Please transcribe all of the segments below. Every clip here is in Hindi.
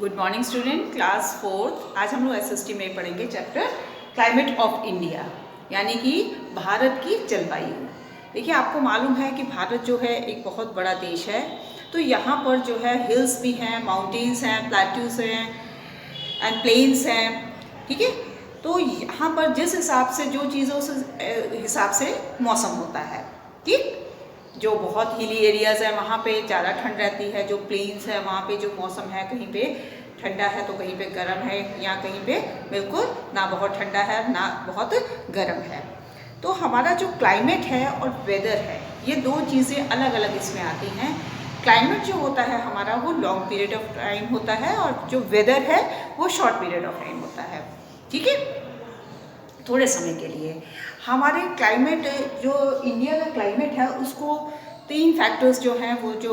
Good morning student, class fourth. आज हम लोग एसएसटी में पढ़ेंगे चैप्टर क्लाइमेट ऑफ इंडिया, यानी कि भारत की जलवायु। देखिए, आपको मालूम है कि भारत जो है एक बहुत बड़ा देश है, तो यहाँ पर जो है हिल्स भी हैं, माउंटेन्स हैं, प्लेट्यूज हैं एंड प्लेन्स हैं। ठीक है, तो यहाँ पर जिस हिसाब से जो चीज़ों से हिसाब से मौसम होता है, ठीक, जो बहुत हिली एरियाज़ है वहाँ पे ज़्यादा ठंड रहती है, जो प्लेन्स है वहाँ पे जो मौसम है कहीं पे ठंडा है तो कहीं पे गर्म है, या कहीं पे बिल्कुल ना बहुत ठंडा है ना बहुत गर्म है। तो हमारा जो क्लाइमेट है और वेदर है, ये दो चीज़ें अलग अलग इसमें आती हैं। क्लाइमेट जो होता है हमारा वो लॉन्ग पीरियड ऑफ टाइम होता है, और जो वेदर है वो शॉर्ट पीरियड ऑफ टाइम होता है। ठीक है, थोड़े समय के लिए। हमारे क्लाइमेट, जो इंडिया का क्लाइमेट है, उसको तीन फैक्टर्स जो हैं वो जो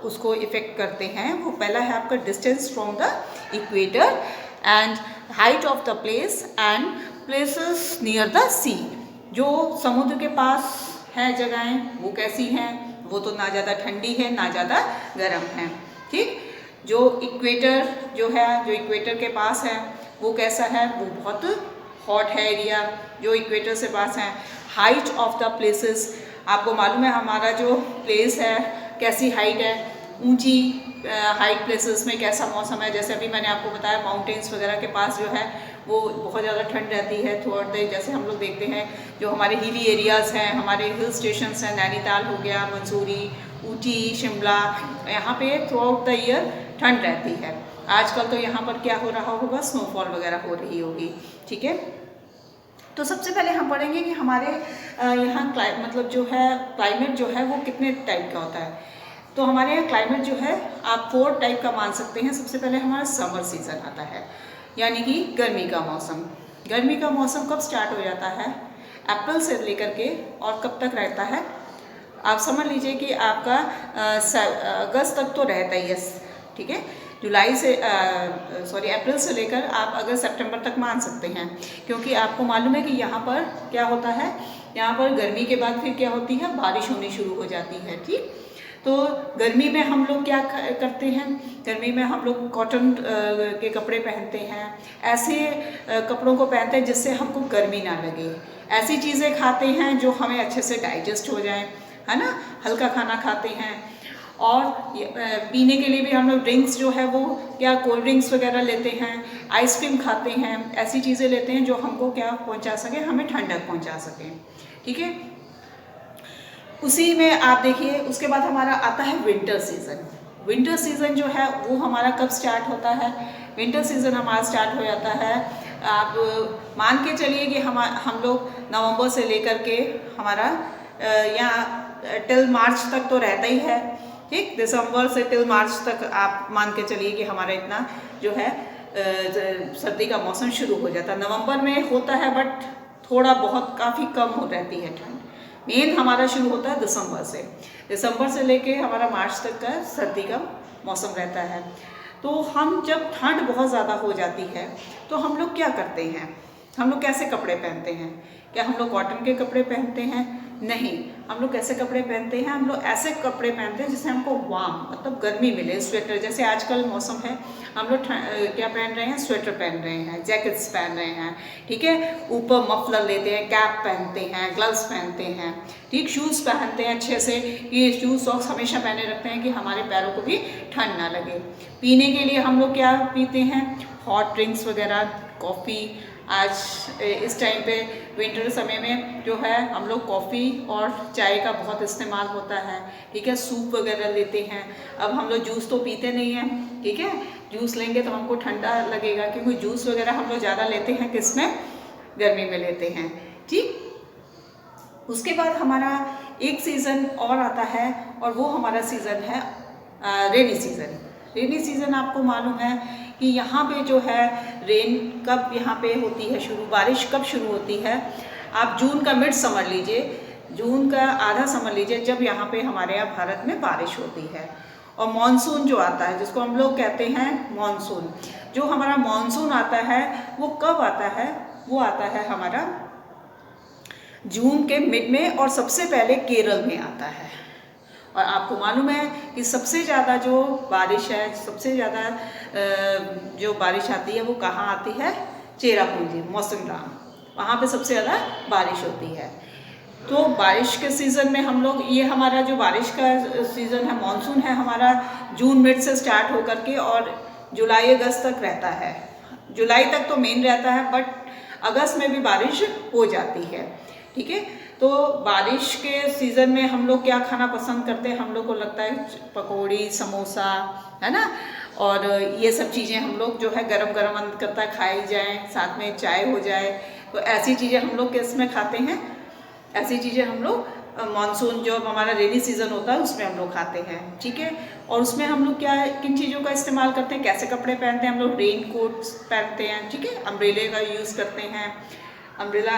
उसको इफ़ेक्ट करते हैं। वो पहला है आपका distance from the equator and height of the place and places near the sea. जो समुद्र के पास है जगहें वो कैसी हैं, वो तो ना ज़्यादा ठंडी है ना ज़्यादा गर्म है। ठीक, जो इक्वेटर जो है, जो इक्वेटर के पास है वो कैसा है, वो बहुत हॉट है एरिया जो इक्वेटर से पास है। हाइट ऑफ द प्लेसेस, आपको मालूम है हमारा जो प्लेस है कैसी हाइट है, ऊंची हाइट प्लेसेस में कैसा मौसम है। जैसे अभी मैंने आपको बताया माउंटेन्स वगैरह के पास जो है वो बहुत ज़्यादा ठंड रहती है थ्रू आउट द। जैसे हम लोग देखते हैं जो हमारे हिली एरियाज़ हैं, हमारे हिल स्टेशंस हैं, नैनीताल हो गया, मंसूरी, ऊटी, शिमला, यहाँ पे थ्रू आउट द ईयर ठंड रहती है। आजकल तो यहाँ पर क्या हो रहा होगा, स्नोफॉल वगैरह हो रही होगी। ठीक है, तो सबसे पहले हम पढ़ेंगे कि हमारे यहाँ मतलब जो है क्लाइमेट जो है वो कितने टाइप का होता है। तो हमारे यहाँ क्लाइमेट जो है आप 4 टाइप का मान सकते हैं। सबसे पहले हमारा समर सीज़न आता है, यानी कि गर्मी का मौसम। गर्मी का मौसम कब स्टार्ट हो जाता है, अप्रैल से लेकर के, और कब तक रहता है, आप समझ लीजिए कि आपका अगस्त तक तो रहता ही है। ठीक है, जुलाई से अप्रैल से लेकर आप अगस्त सितंबर तक मान सकते हैं, क्योंकि आपको मालूम है कि यहाँ पर क्या होता है, यहाँ पर गर्मी के बाद फिर क्या होती है, बारिश होनी शुरू हो जाती है। ठीक, तो गर्मी में हम लोग क्या करते हैं, गर्मी में हम लोग कॉटन के कपड़े पहनते हैं, ऐसे कपड़ों को पहनते हैं जिससे हमको गर्मी ना लगे। ऐसी चीज़ें खाते हैं जो हमें अच्छे से डाइजेस्ट हो जाए, है ना, हल्का खाना खाते हैं। और पीने के लिए भी हम लोग ड्रिंक्स जो है वो क्या, कोल्ड ड्रिंक्स वगैरह लेते हैं, आइसक्रीम खाते हैं, ऐसी चीज़ें लेते हैं जो हमको क्या पहुंचा सके, हमें ठंडक पहुंचा सके। ठीक है, उसी में आप देखिए उसके बाद हमारा आता है विंटर सीज़न। विंटर सीज़न जो है वो हमारा कब स्टार्ट होता है, विंटर सीज़न हमारा स्टार्ट हो जाता है, आप मान के चलिए कि हम लोग नवंबर से लेकर के हमारा यहाँ टिल मार्च तक तो रहता ही है। ठीक, दिसंबर से टिल मार्च तक आप मान के चलिए कि हमारा इतना जो है सर्दी का मौसम शुरू हो जाता है। नवंबर में होता है बट थोड़ा बहुत काफ़ी कम हो रहती है ठंड। मेन हमारा शुरू होता है दिसंबर से लेके हमारा मार्च तक का सर्दी का मौसम रहता है। तो हम जब ठंड बहुत ज़्यादा हो जाती है तो हम लोग क्या करते हैं, हम लोग कैसे कपड़े पहनते हैं, क्या हम लोग कॉटन के कपड़े पहनते हैं, नहीं, हम लोग कैसे कपड़े पहनते हैं, हम लोग ऐसे कपड़े पहनते हैं जिससे हमको वार्म मतलब गर्मी मिले। स्वेटर, जैसे आजकल मौसम है, हम लोग क्या पहन रहे हैं, स्वेटर पहन रहे हैं, जैकेट्स पहन रहे हैं। ठीक है, ऊपर मफलर लेते हैं, कैप पहनते हैं, ग्लव्स पहनते हैं, ठीक, शूज़ पहनते हैं अच्छे से, ये शूज़ सॉक्स हमेशा पहने रखते हैं कि हमारे पैरों को भी ठंड ना लगे। पीने के लिए हम लोग क्या पीते हैं, हॉट ड्रिंक्स वगैरह, कॉफ़ी। आज इस टाइम पे विंटर समय में जो है हम लोग कॉफ़ी और चाय का बहुत इस्तेमाल होता है। ठीक है, सूप वगैरह लेते हैं। अब हम लोग जूस तो पीते नहीं हैं, ठीक है, जूस लेंगे तो हमको ठंडा लगेगा, क्योंकि जूस वगैरह हम लोग ज़्यादा लेते हैं किसमें, गर्मी में लेते हैं। ठीक, उसके बाद हमारा एक सीज़न और आता है और वो हमारा सीज़न है रेनी सीज़न। रेनी सीज़न आपको मालूम है कि यहाँ पे जो है रेन कब यहाँ पे होती है शुरू, बारिश कब शुरू होती है, आप जून का मिड समझ लीजिए, जून का आधा समझ लीजिए, जब यहाँ पे हमारे यहाँ भारत में बारिश होती है। और मानसून जो आता है, जिसको हम लोग कहते हैं मानसून, जो हमारा मानसून आता है वो कब आता है, वो आता है हमारा जून के मिड में, और सबसे पहले केरल में आता है। और आपको मालूम है कि सबसे ज़्यादा जो बारिश है, सबसे ज़्यादा जो बारिश आती है वो कहाँ आती है? चेरापूंजी, मौसिनराम, वहाँ पे सबसे ज़्यादा बारिश होती है। तो बारिश के सीज़न में हम लोग, ये हमारा जो बारिश का सीज़न है, मानसून है हमारा, जून मिड से स्टार्ट होकर के और जुलाई अगस्त तक रहता है। जुलाई तक तो मेन रहता है, बट अगस्त में भी बारिश हो जाती है। ठीक है, तो बारिश के सीज़न में हम लोग क्या खाना पसंद करते हैं? हम लोग को लगता है पकौड़ी, समोसा, है ना, और ये सब चीज़ें हम लोग जो है गरम गरम मन करता है खाई जाएं, साथ में चाय हो जाए। तो ऐसी चीज़ें हम लोग किस में खाते हैं? ऐसी चीज़ें हम लोग मानसून जो हमारा रेनी सीज़न होता है उसमें हम लोग खाते हैं। ठीक है, और उसमें हम लोग क्या, किन चीज़ों का इस्तेमाल करते हैं? कैसे कपड़े पहनते हैं? हम लोग रेन कोट्स पहनते हैं। ठीक है, अम्ब्रेले का यूज़ करते हैं। अम्ब्रेला,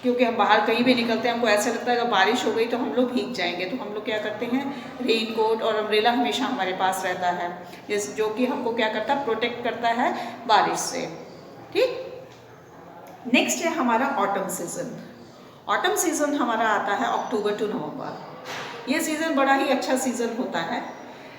क्योंकि हम बाहर कहीं भी निकलते हैं, हमको ऐसा लगता है अगर बारिश हो गई तो हम लोग भीग जाएंगे, तो हम लोग क्या करते हैं? रेन कोट और अम्ब्रेला हमेशा हमारे पास रहता है, जो कि हमको क्या करता है? प्रोटेक्ट करता है बारिश से। ठीक, नेक्स्ट है हमारा ऑटम सीज़न। ऑटम सीज़न हमारा आता है अक्टूबर टू नवंबर। ये सीज़न बड़ा ही अच्छा सीज़न होता है,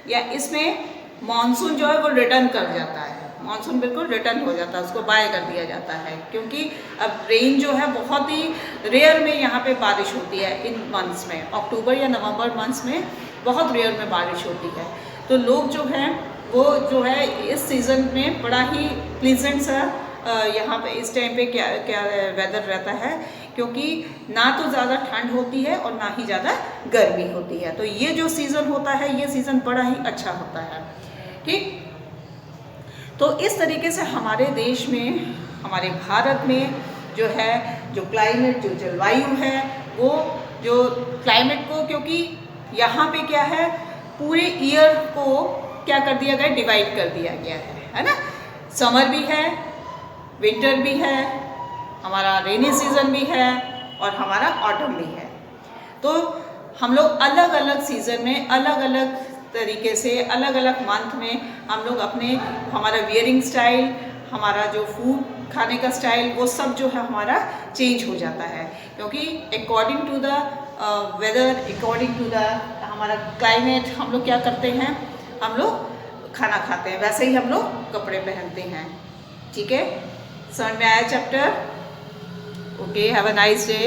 या इसमें मानसून जो है वो रिटर्न कर जाता है। मानसून बिल्कुल रिटर्न हो जाता है, उसको बाय कर दिया जाता है, क्योंकि अब रेन जो है बहुत ही रेयर में यहाँ पे बारिश होती है इन मंथ्स में। अक्टूबर या नवंबर मंथ्स में बहुत रेयर में बारिश होती है। तो लोग जो हैं वो जो है इस सीज़न में बड़ा ही प्लीजेंट सा यहाँ पे इस टाइम पे क्या क्या वेदर रहता है, क्योंकि ना तो ज़्यादा ठंड होती है और ना ही ज़्यादा गर्मी होती है। तो ये जो सीज़न होता है, ये सीज़न बड़ा ही अच्छा होता है। ठीक, तो इस तरीके से हमारे देश में, हमारे भारत में जो है, जो क्लाइमेट, जो जलवायु है, वो जो क्लाइमेट को, क्योंकि यहाँ पे क्या है, पूरे ईयर को क्या कर दिया गया? डिवाइड कर दिया गया है ना। समर भी है, विंटर भी है, हमारा रेनी सीज़न भी है और हमारा ऑटम भी है। तो हम लोग अलग अलग सीज़न में, अलग अलग तरीके से, अलग अलग मंथ में हम लोग अपने, हमारा वियरिंग स्टाइल, हमारा जो फूड खाने का स्टाइल, वो सब जो है हमारा चेंज हो जाता है, क्योंकि according to the weather, according to the हमारा क्लाइमेट, हम लोग क्या करते हैं? हम लोग खाना खाते हैं, वैसे ही हम लोग कपड़े पहनते हैं। ठीक है, समझ में आया chapter? Okay, have a nice day.